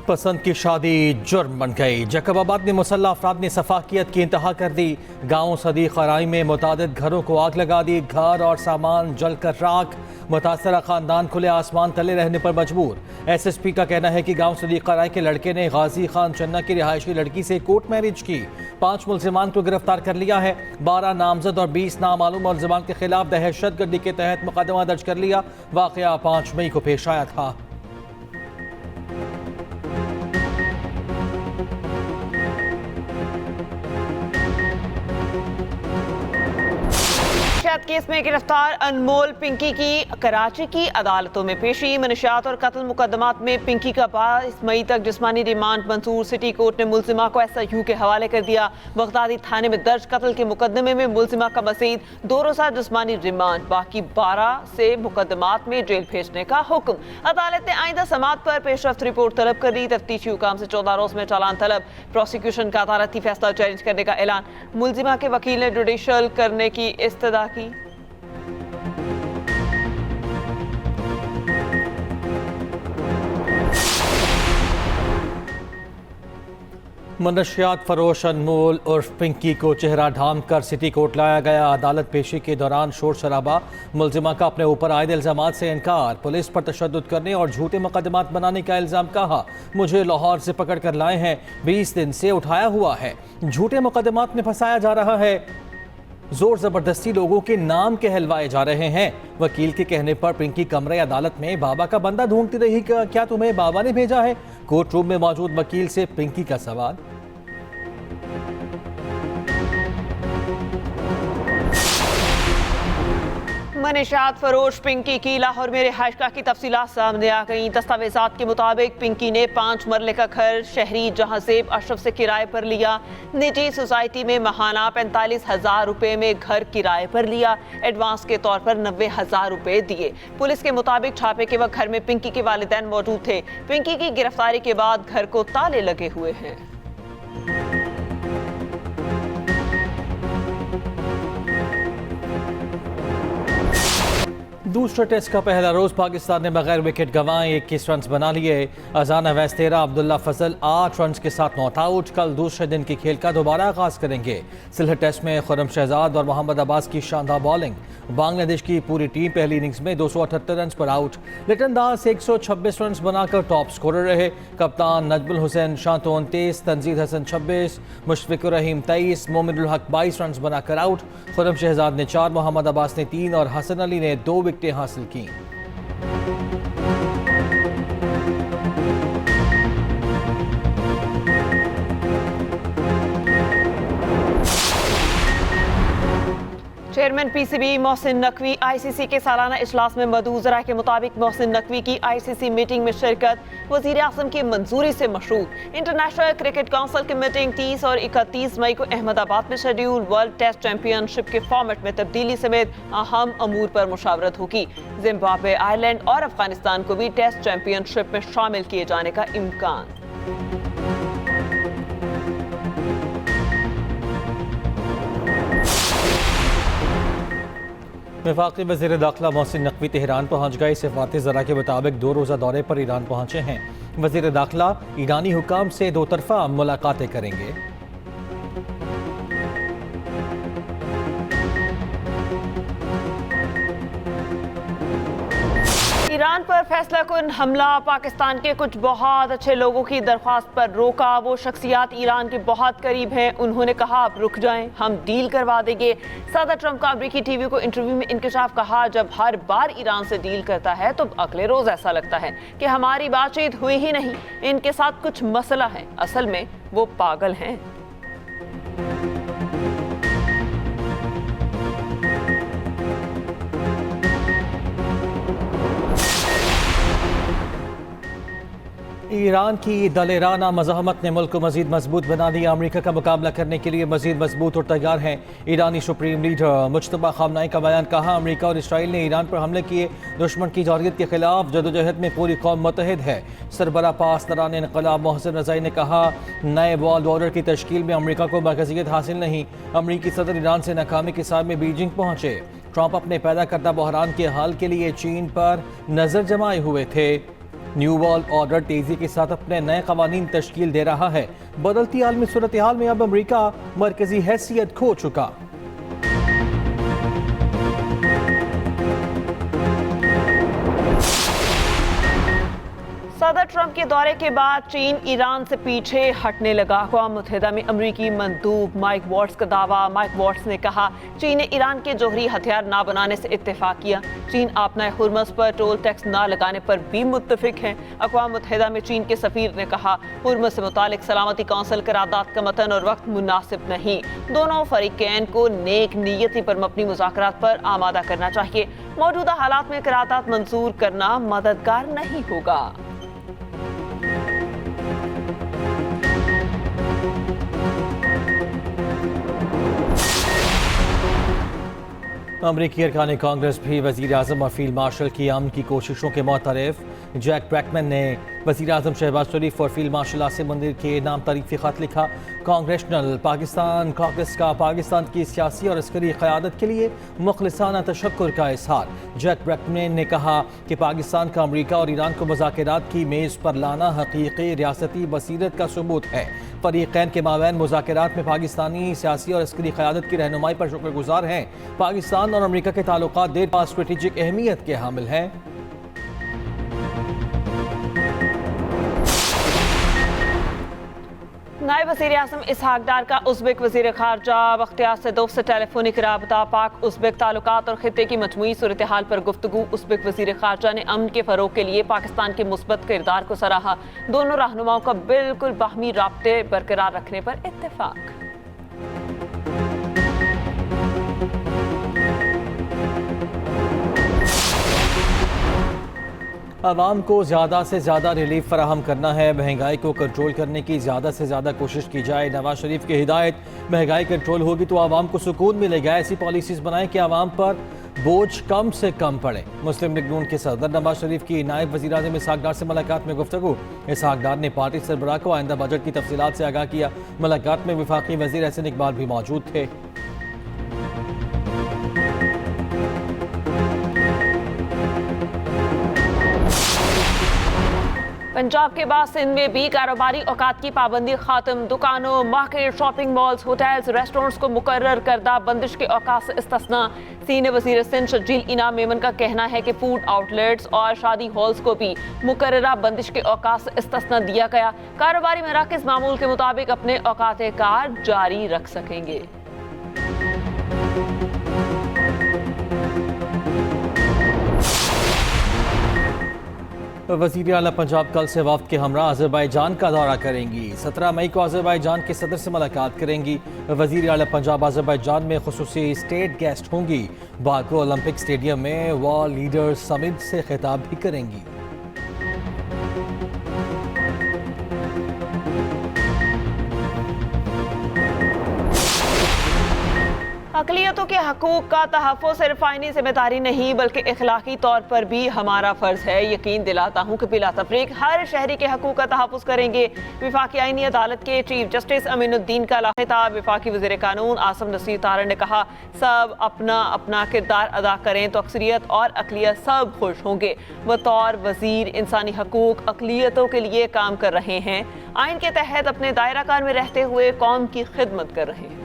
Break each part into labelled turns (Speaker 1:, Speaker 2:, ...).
Speaker 1: पसंद की शादी जुर्म बन गई। जैकबाबाद में मुसल्लह अफराद ने सफाकियत की इंतहा कर दी। गाँव सदीक खराई में मुतादिद घरों को आग लगा दी। घर और सामान जलकर राख। मुतासरा खानदान खुले आसमान तले रहने पर मजबूर। SSP का कहना है कि गाँव सदीक खराई के लड़के ने गाजी खान चन्ना की रिहायशी लड़की से कोर्ट मैरिज की। 5 मुल्जिमान को गिरफ्तार कर लिया है। 12 नामजद और 20 नामालूम मुल्जिमान के खिलाफ दहशतगर्दी के तहत मुकदमा दर्ज कर लिया। वाक़या 5 मई को पेश आया था।
Speaker 2: केस में गिरफ्तार अनमोल पिंकी की कराची की अदालतों में पेशी। मनशियात और कत्ल मुकदमात में पिंकी का 22 मई तक जिस्मानी रिमांड मंसूर। सिटी कोर्ट ने मुल्जिमा को SIU के हवाले कर दिया। बगदादी थाने में दर्ज कत्ल के मुकदमे में मुल्जिमा का मज़ीद 2 रोज़ा जिस्मानी रिमांड, बाकी 12 से मुकदमात में जेल भेजने का हुक्म। अदालत ने आइंदा समात पर पेशरफ्त रिपोर्ट तलब कर दी। तफ्तीशी हुकाम से 14 रोज में चालान तलब। प्रोसिक्यूशन का अदालती फैसला चैलेंज करने का ऐलान। मुल्जिमा के वकील ने जुडिशल करने की इस्तदा की।
Speaker 1: मनशियात फरोश अनमोल उर्फ पिंकी को चेहरा ढांप कर सिटी कोर्ट लाया गया। अदालत पेशी के दौरान शोर शराबा। मुल्जिमा का अपने ऊपर आयद इल्जामात से इनकार। पुलिस पर तशद्दुद करने और झूठे मुकदमात बनाने का इल्जाम। कहा, मुझे लाहौर से पकड़ कर लाए हैं, 20 दिन से उठाया हुआ है, झूठे मुकदमात में फंसाया जा रहा है, जोर जबरदस्ती लोगों के नाम कहलवाए जा रहे हैं। वकील के कहने पर पिंकी कमरे अदालत में बाबा का बंदा ढूंढती रही। क्या तुम्हें बाबा ने भेजा है? कोर्ट रूम में मौजूद वकील से पिंकी का सवाल।
Speaker 2: मनशियात फरोश पिंकी की लाहौर में रिहाइशगाह की तफसीलात सामने आ गई। दस्तावेजात के मुताबिक पिंकी ने 5 मरले का घर शहरी जहांजेब अशरफ से किराए पर लिया। निजी सोसाइटी में महाना 45,000 रुपए में घर किराए पर लिया। एडवांस के तौर पर 90,000 रुपए दिए। पुलिस के मुताबिक छापे के वक्त घर में पिंकी के वालिदैन मौजूद थे। पिंकी की गिरफ्तारी के बाद घर को ताले लगे हुए हैं।
Speaker 1: दूसरे टेस्ट का पहला रोज पाकिस्तान ने बगैर विकेट गंवाए 21 रन बना लिए। अजान अवैस 13, अब्दुल्ला फजल 8 रन के साथ नॉट आउट। कल दूसरे दिन की खेल का दोबारा आगाज करेंगे। सिलहट टेस्ट में खुर्रम शहजाद और मोहम्मद अब्बास की शानदार बॉलिंग। बांग्लादेश की पूरी टीम पहली इनिंग्स में 278 रन पर आउट। लिटन दास 126 रन बनाकर टॉप स्कोरर रहे। कप्तान नजमुल हुसैन शांतो 29, तंजीद हसन 26, मुशफिकुर रहीम 23, मोमिनुल हक 22 रन बनाकर आउट। खुर्रम शहजाद ने 4, मोहम्मद अब्बास ने 3 और हसन अली ने 2 विकेटें हासिल की। Chairman PCB Mohsin Naqvi ICC के सालाना इजलास में मौजूद। ज़राए के मुताबिक मोहसिन नकवी की ICC मीटिंग में शिरकत वज़ीर आज़म की मंजूरी से मशरूत। इंटरनेशनल क्रिकेट काउंसिल की मीटिंग 30 और 31 मई को अहमदाबाद में शेड्यूल। वर्ल्ड टेस्ट चैंपियनशिप के फॉर्मेट में तब्दीली समेत अहम अमूर पर मुशावरत होगी। जिम्बाब्वे, आयरलैंड और अफगानिस्तान को भी टेस्ट चैंपियनशिप में शामिल किए जाने का इम्कान। वफाकी वज़ीर दाखिला मोहसिन नकवी तेहरान पहुँच गए। सफारती ज़रा के मुताबिक 2 रोज़ा दौरे पर ईरान पहुँचे हैं। वज़ीर दाखिला ईरानी हुकाम से 2 तरफ़ा मुलाकातें करेंगे।
Speaker 2: ईरान पर फैसला कुन हमला। पाकिस्तान के कुछ बहुत अच्छे लोगों की दरख्वास्त पर रोका। वो शख्सियात ईरान के बहुत करीब हैं। उन्होंने कहा, आप रुक जाएं, हम डील करवा देंगे। सदर ट्रंप का अमरीकी टीवी को इंटरव्यू में इंकशाफ। कहा, जब हर बार ईरान से डील करता है तो अगले रोज ऐसा लगता है कि हमारी बातचीत हुई ही नहीं, इनके साथ कुछ मसला है। असल में वो पागल हैं।
Speaker 1: ईरान की दलेराना मज़ाहमत ने मुल्क को मज़ीद मजबूत बना दिया। अमरीका का मुकाबला करने के लिए मज़ीद मजबूत और तैयार हैं। ईरानी सुप्रीम लीडर मुज्तबा खामनाई का बयान। कहा, अमरीका और इसराइल ने ईरान पर हमले किए। दुश्मन की जारहियत के खिलाफ जदोजहद में पूरी कौम मुत्तहिद है। सरबरा पासदारान इनक़लाब मोहसिन रज़ाई ने कहा, नए वर्ल्ड ऑर्डर की तश्कील में अमरीका को मरकज़ियत हासिल नहीं। अमरीकी सदर ईरान से नाकामी के साथ में बीजिंग पहुँचे। ट्रंप अपने पैदा करदा बहरान के हल के लिए चीन पर नज़र जमाए हुए थे। न्यू वर्ल्ड ऑर्डर तेजी के साथ अपने नए कवानीन तश्कील दे रहा है। बदलती आलमी सूरत हाल में अब अमरीका मरकजी हैसियत खो चुका।
Speaker 2: सदर ट्रंप के दौरे के बाद चीन ईरान से पीछे हटने लगा। अक़वाम मुत्तहिदा में अमरीकी मंदूब माइक वॉट्स का दावा। माइक वॉट्स ने कहा, चीन ने ईरान के जौहरी हथियार ना बनाने से इत्तेफाक किया। चीन आपना हुर्मस पर टोल टैक्स ना लगाने पर भी मुत्तफिक है। अक़वाम मुत्तहिदा में चीन के सफ़ीर ने कहा, हुर्मस से मुतालिक सलामती कौंसिल करारदाद का मतन और वक्त मुनासिब नहीं। दोनों फरीकैन को नेक नीयती पर मबनी मुज़ाकरात पर आमादा करना चाहिए। मौजूदा हालात में करारदाद मंजूर करना मददगार नहीं होगा।
Speaker 1: अमरीकी अरकान कांग्रेस भी वज़ीर आज़म और फील्ड मार्शल की अमन की कोशिशों के मुतरफ। जैक ब्रैकमैन ने वज़ीर आज़म शहबाज शरीफ और फील्ड मार्शल आसिम मंदिर के नाम तारीफ़ी ख़त लिखा। कांग्रेशनल पाकिस्तान कांग्रेस का पाकिस्तान की सियासी और अस्करी क़यादत के लिए मुखलिसाना तशक्कुर का इज़हार। जैक ब्रैकमैन ने कहा कि पाकिस्तान का अमरीका और ईरान को मुज़ाकरात की मेज़ पर लाना हकीकी रियासती बसीरत का सबूत है। फरीक़ैन के माबैन मुज़ाकरात में पाकिस्तानी सियासी और अस्करी क़यादत की रहनुमाई पर शुक्रगुजार हैं। पाकिस्तान और अमरीका के ताल्लुकात देर पा स्ट्रेटेजिक अहमियत के हामिल हैं।
Speaker 2: नायब वज़ीर आज़म इसहाक डार का उज़्बेक वज़ीर ख़ारजा बख्तियार सदौफ से टेलीफोनिक राबता। पाक उज़्बेक ताल्लुकात और खित्ते की मजमूई सूरत हाल पर गुफ्तगू। उज़्बेक वज़ीर ख़ारजा ने अमन के फ़रोग़ के लिए पाकिस्तान के मुस्बत किरदार को सराहा। दोनों रहनुमाओं का बिल्कुल बाहमी राब्ते बरकरार रखने पर इत्तेफाक।
Speaker 1: आवाम को ज़्यादा से ज़्यादा रिलीफ फराहम करना है। महंगाई को कंट्रोल करने की ज़्यादा से ज़्यादा कोशिश की जाए। नवाज शरीफ की हिदायत, महंगाई कंट्रोल होगी तो आवाम को सुकून मिलेगा। ऐसी पॉलिसीज़ बनाएं कि आवाम पर बोझ कम से कम पड़े। मुस्लिम लीग नून के सदर नवाज शरीफ की नायब वज़ीर आज़म इसहाक डार से मुलाकात में गुफ्तगू। इसहाक डार ने पार्टी सरबराह को आइंदा बजट की तफसीलात से आगाह किया। मुलाकात में वफाकी वज़ीर एहसन इकबाल भी मौजूद थे।
Speaker 2: पंजाब के बाद सिंध में भी कारोबारी औकात की पाबंदी खात्म। दुकानों, market, shopping malls, hotels, restaurants को मुकर्रर करदा बंदिश के औकात से इस्तिस्ना। सीनियर वज़ीर सिंध शर्जील इनाम मेमन का कहना है कि फूड आउटलेट्स और शादी हॉल्स को भी मुकर्ररा बंदिश के औकात से इस्तिस्ना दिया गया। कारोबारी मराकज़ मामूल के मुताबिक अपने औकात कार जारी रख सकेंगे।
Speaker 1: वज़ीर आला पंजाब कल से वफ़द के हमरा अज़रबैजान का दौरा करेंगी। 17 मई को अज़रबैजान के सदर से मुलाकात करेंगी। वज़ीर आला पंजाब अज़रबैजान में खुसूसी स्टेट गेस्ट होंगी। बाकू ओलंपिक स्टेडियम में वर्ल्ड लीडर्स समिट से खिताब भी करेंगी।
Speaker 2: अक़लियतों के हकूक़ का तहफ़्फ़ुज़ सिर्फ आईनी ज़िम्मेदारी नहीं बल्कि इखलाकी तौर पर भी हमारा फ़र्ज़ है। यकीन दिलाता हूँ कि बिला तफ़रीक़ हर शहरी के हकूक़ का तहफ़्फ़ुज़ करेंगे। वफ़ाक़ी आईनी अदालत के चीफ जस्टिस अमीनुद्दीन का खिताब। वफ़ाक़ी वज़ीर क़ानून आसिम नसीर तारड़ ने कहा, सब अपना अपना किरदार अदा करें तो अक्सरियत और अक़लियत सब खुश होंगे। बतौर वज़ीर इंसानी हकूक़ अक़लियतों के लिए काम कर रहे हैं। आइन के तहत अपने दायरा कार में रहते हुए कौम की खिदमत कर रहे हैं।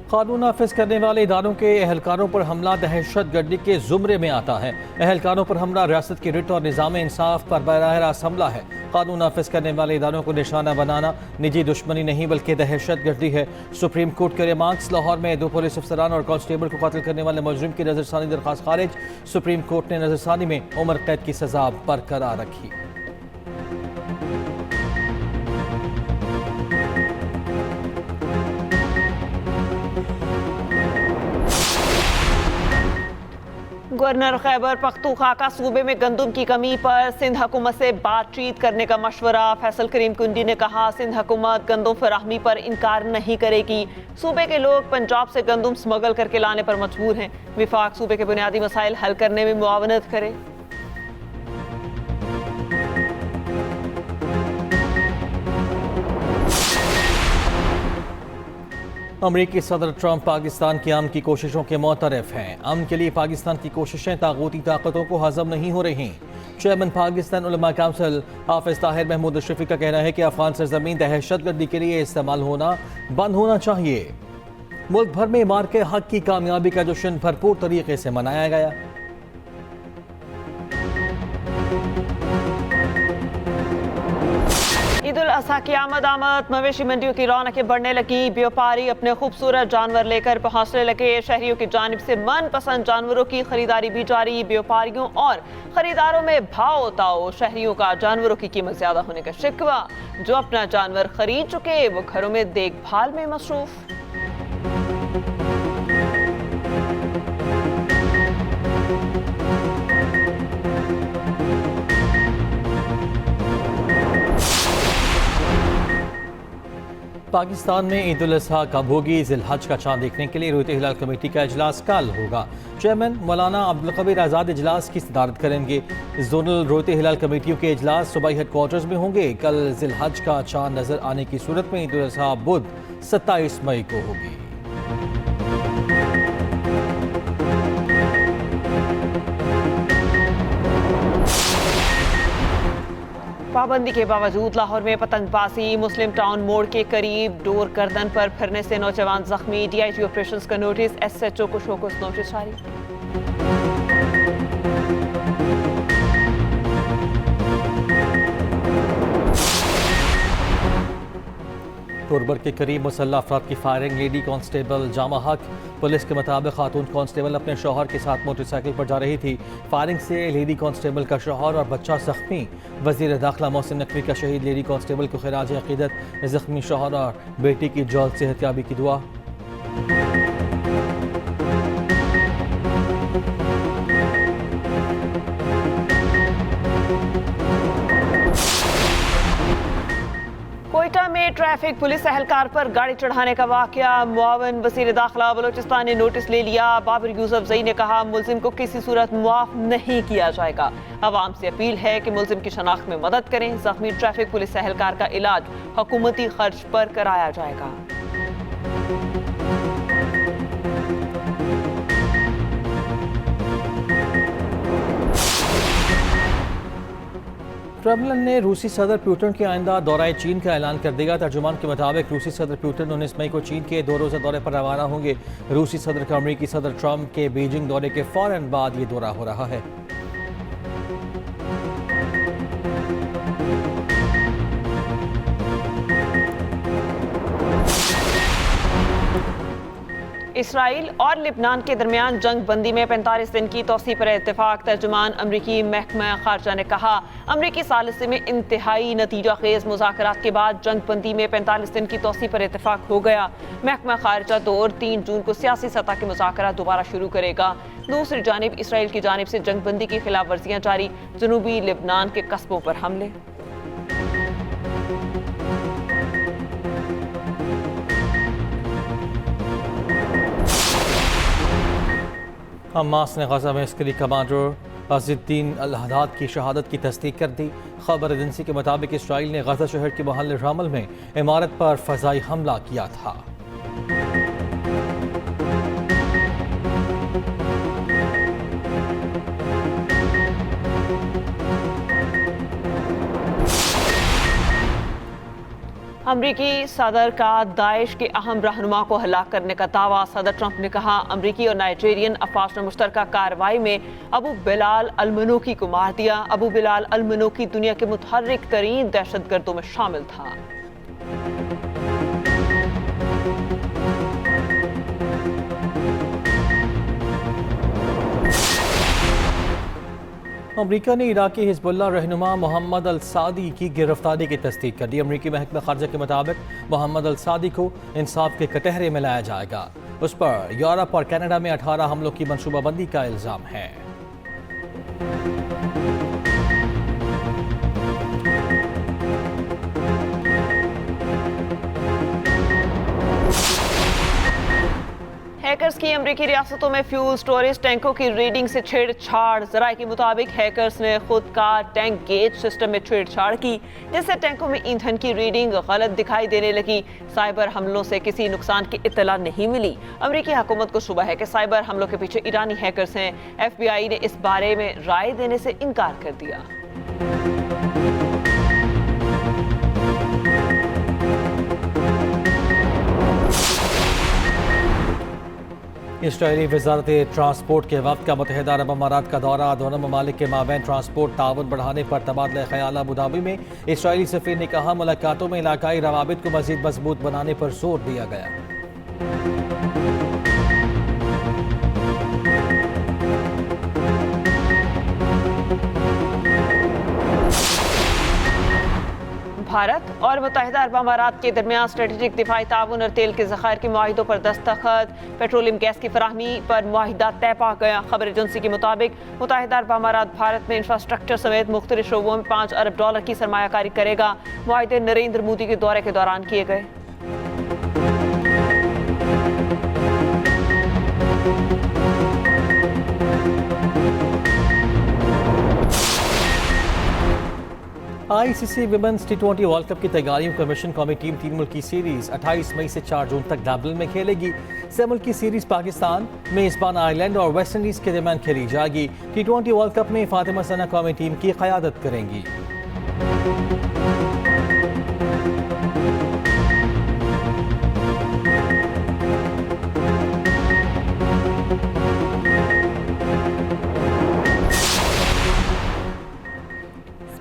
Speaker 1: कानून नाफिज करने वाले इदारों के एहलकारों पर हमला दहशत गर्दी के जुमरे में आता है। एहलकारों पर हमला रियासत की रिट और निज़ाम इंसाफ पर बराह रास्त हमला है। कानून नाफिज करने वाले इदारों को निशाना बनाना निजी दुश्मनी नहीं बल्कि दहशत गर्दी है। सुप्रीम कोर्ट के रिमार्क्स। लाहौर में 2 पुलिस अफसरान और कांस्टेबल को कत्ल करने वाले मुजरिम की नजरसानी दरख्वास्त खारिज। सुप्रीम कोर्ट ने नजरसानी में उम्र कैद की सजा बरकरार रखी।
Speaker 2: गवर्नर खैबर पख्तूनख्वा का सूबे में गंदम की कमी पर सिंध हुकूमत से बातचीत करने का मशवरा। फैसल करीम कुंडी ने कहा, सिंध हुकूमत गंदम फराहमी पर इनकार नहीं करेगी। सूबे के लोग पंजाब से गंदम स्मगल करके लाने पर मजबूर हैं। विफाक सूबे के बुनियादी मसाइल हल करने में मुआवनत करे।
Speaker 1: अमरीकी सदर ट्रंप पाकिस्तान की अमन की कोशिशों के मुतरफ हैं। अमन के लिए पाकिस्तान की कोशिशें तागूती ताकतों को हजम नहीं हो रही। चेयरमैन पाकिस्तान उलमा काउंसिल हाफिज ताहिर महमूद अशरफी का कहना है कि अफगान सरजमीन दहशतगर्दी के लिए इस्तेमाल होना बंद होना चाहिए। मुल्क भर में मार्के हक की कामयाबी का जश्न भरपूर तरीके से मनाया गया।
Speaker 2: ईद उल अज़हा की आमद मवेशी मंडियों की रौनकें बढ़ने लगी। व्यापारी अपने खूबसूरत जानवर लेकर पहुंचने लगे। शहरियों की जानिब से मनपसंद जानवरों की खरीदारी भी जारी। व्यापारियों और खरीदारों में भाव ताओ। शहरियों का जानवरों की कीमत ज्यादा होने का शिकवा। जो अपना जानवर खरीद चुके वो घरों में देखभाल में मसरूफ।
Speaker 1: पाकिस्तान में ईद उल अज़हा का भोगी ज़िलहज का चांद देखने के लिए रोते हिलाल कमेटी का इजलास कल होगा। चेयरमैन मौलाना अब्दुल कबीर आज़ाद इजलास की सदारत करेंगे। जोनल रोते हिलाल कमेटियों के इजलास सूबाई हेडक्वार्टर्स में होंगे। कल ज़िलहज का चांद नजर आने की सूरत में ईद उल अज़हा बुध 27 मई को होगी।
Speaker 2: पाबंदी के बावजूद लाहौर में पतंगबाजी। मुस्लिम टाउन मोड़ के करीब डोर गर्दन पर फिरने से नौजवान जख्मी। डीआईजी ऑपरेशंस का नोटिस। एसएचओ को शोकस नोटिस जारी।
Speaker 1: टोरबर के करीब मुसल्लह अफराद की फायरिंग। लेडी कांस्टेबल जामा हक। पुलिस के मुताबिक खातून कांस्टेबल अपने शौहर के साथ मोटरसाइकिल पर जा रही थी। फायरिंग से लेडी कांस्टेबल का शौहर और बच्चा जख्मी। वजीर दाखिला मोहसिन नकवी का शहीद लेडी कांस्टेबल को खिराज अकीदत। जख्मी शौहर और बेटी की जल्द सेहतयाबी की दुआ। कोयटा में ट्रैफिक पुलिस एहलकार पर गाड़ी चढ़ाने का वाकया। मुआवन वज़ीर दाखिला बलोचिस्तान ने नोटिस ले लिया। बाबर यूसुफजई ने कहा मुल्जिम को किसी सूरत मुआफ नहीं किया जाएगा। अवाम से अपील है कि मुल्जिम की शनाख्त में मदद करें। जख्मी ट्रैफिक पुलिस एहलकार का इलाज हुकूमती खर्च पर कराया जाएगा। क्रेमलिन ने रूसी सदर पुतिन के आइंदा दौरा चीन का ऐलान कर दिया। तर्जुमान के मुताबिक रूसी सदर पुतिन 19 मई को चीन के 2 रोज़ा दौरे पर रवाना होंगे। रूसी सदर का अमरीकी सदर ट्रंप के बीजिंग दौरे के फौरन बाद ये दौरा हो रहा है।
Speaker 2: इसराइल और लिबनान के दरमियान जंग बंदी में 45 दिन की तोसी पर इत्तेफाक। तर्जुमान अमरीकी महकमा खारजा ने कहा अमरीकी सालिसी में इंतहाई नतीजा खेज मुज़ाकरात के बाद जंग बंदी में 45 दिन की तोसी पर इत्तेफाक हो गया। महकमा खारजा 2 और 3 जून को सियासी सतह के मुज़ाकरात दोबारा शुरू करेगा। दूसरी जानिब इसराइल की जानिब से जंग बंदी की खिलाफ वर्जियाँ जारी। जनूबी लिबनान के कस्बों पर हमले।
Speaker 1: हमास ने गजा में अस्करी कमांडर अज़ीज़ुद्दीन अल-हद्दाद की शहादत की तस्दीक कर दी। खबर एजेंसी के मुताबिक इसराइल ने गजा शहर के मोहल्ले रामल में इमारत पर फ़ज़ाई हमला किया था।
Speaker 2: अमरीकी सदर का दाइश के अहम रहनुमा को हलाक करने का दावा। सदर ट्रंप ने कहा अमरीकी और नाइजीरियन अफवाज ने मुश्तरका कार्रवाई में अबू बिलाल अल-मनूकी को मार दिया। अबू बिलाल अल-मनूकी दुनिया के मुतहर्रिक तरीन दहशतगर्दों में शामिल था।
Speaker 1: अमरीका ने इराकी हिजबुल्लाह रहनुमा मोहम्मद अल सादी की गिरफ्तारी की तस्दीक कर दी। अमरीकी महकमा खारजा के मुताबिक मोहम्मद अल सादी को इंसाफ के कटहरे में लाया जाएगा। उस पर यूरोप और कनाडा में 18 हमलों की मनसूबाबंदी का इल्ज़ाम है।
Speaker 2: हैकर्स की अमरीकी रियासतों में फ्यूल स्टोरेज टैंकों की रीडिंग से छेड़छाड़। जराये के मुताबिक हैकर्स ने खुद का टैंक गेज सिस्टम में छेड़छाड़ की, जिससे टैंकों में ईंधन की रीडिंग गलत दिखाई देने लगी। साइबर हमलों से किसी नुकसान की इत्तला नहीं मिली। अमरीकी हुकूमत को शुबा है कि साइबर हमलों के पीछे ईरानी हैकर्स हैं। FBI ने इस बारे में राय देने से इनकार कर दिया।
Speaker 1: इसराइली वजारत ट्रांसपोर्ट के वक्त का मुत्तहिदा अरब अमारात का दौरा। दोनों ममालिक के माबैन ट्रांसपोर्ट ताउन बढ़ाने पर तबादला ख्याल अबू धाबी में। इसराइली सफीर ने कहा, मुलाकातों में इलाकाई रवाबित को मजीद मजबूत बनाने पर जोर दिया गया।
Speaker 2: भारत और मुत्तहिदा अरब अमारात के दरमियान स्ट्रेटेजिक दिफाई ताउन और तेल के ज़खायर के मुआहिदों पर दस्तखत। पेट्रोलियम गैस की फराहमी पर मुआहिदा तय पा गया। खबर एजेंसी के मुताबिक मुत्तहिदा अरब अमारात भारत में इंफ्रास्ट्रक्चर समेत मुख्तलिफ शोबों में $5 अरब की सरमायाकारी करेगा। मुआहिदे नरेंद्र मोदी के दौरे के दौरान किए गए।
Speaker 1: ICC women's T20 world cup की तैयारियों का मिशन कौमी टीम 3 मुल्की सीरीज 28 मई से 4 जून तक डबलिन में खेलेगी। 6 मुल्की सीरीज पाकिस्तान, मेजबान आयरलैंड और वेस्ट इंडीज के दरमियान खेली जाएगी। T20 वर्ल्ड कप में फातिमा सना कौमी टीम की क़यादत करेंगी।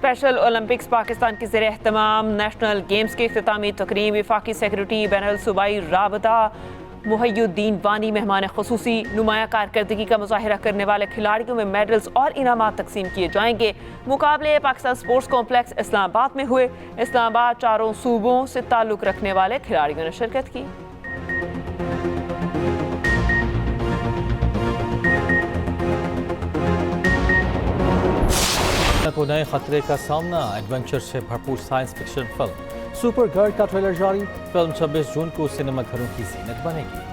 Speaker 2: स्पेशल ओलंपिक्स पाकिस्तान की ज़ेर एहतमाम नेशनल गेम्स की इख्तितामी तकरीब। वफाकी सेक्रेटरी बैनुल सूबाई राबता मुहय्युद्दीन वानी मेहमान खुसूसी। नुमाया कारकर्दगी का मुजाहिरा करने वाले खिलाड़ियों में मेडल्स और इनामात तकसीम किए जाएंगे। मुकाबले पाकिस्तान स्पोर्ट्स कॉम्प्लेक्स इस्लामाबाद में हुए। इस्लामाबाद चारों सूबों से ताल्लुक़ रखने वाले खिलाड़ियों ने शिरकत की।
Speaker 1: को नए खतरे का सामना। एडवेंचर से भरपूर science fiction film super girl का ट्रेलर जारी। फिल्म 26 जून को सिनेमा घरों की जीनत बनेगी।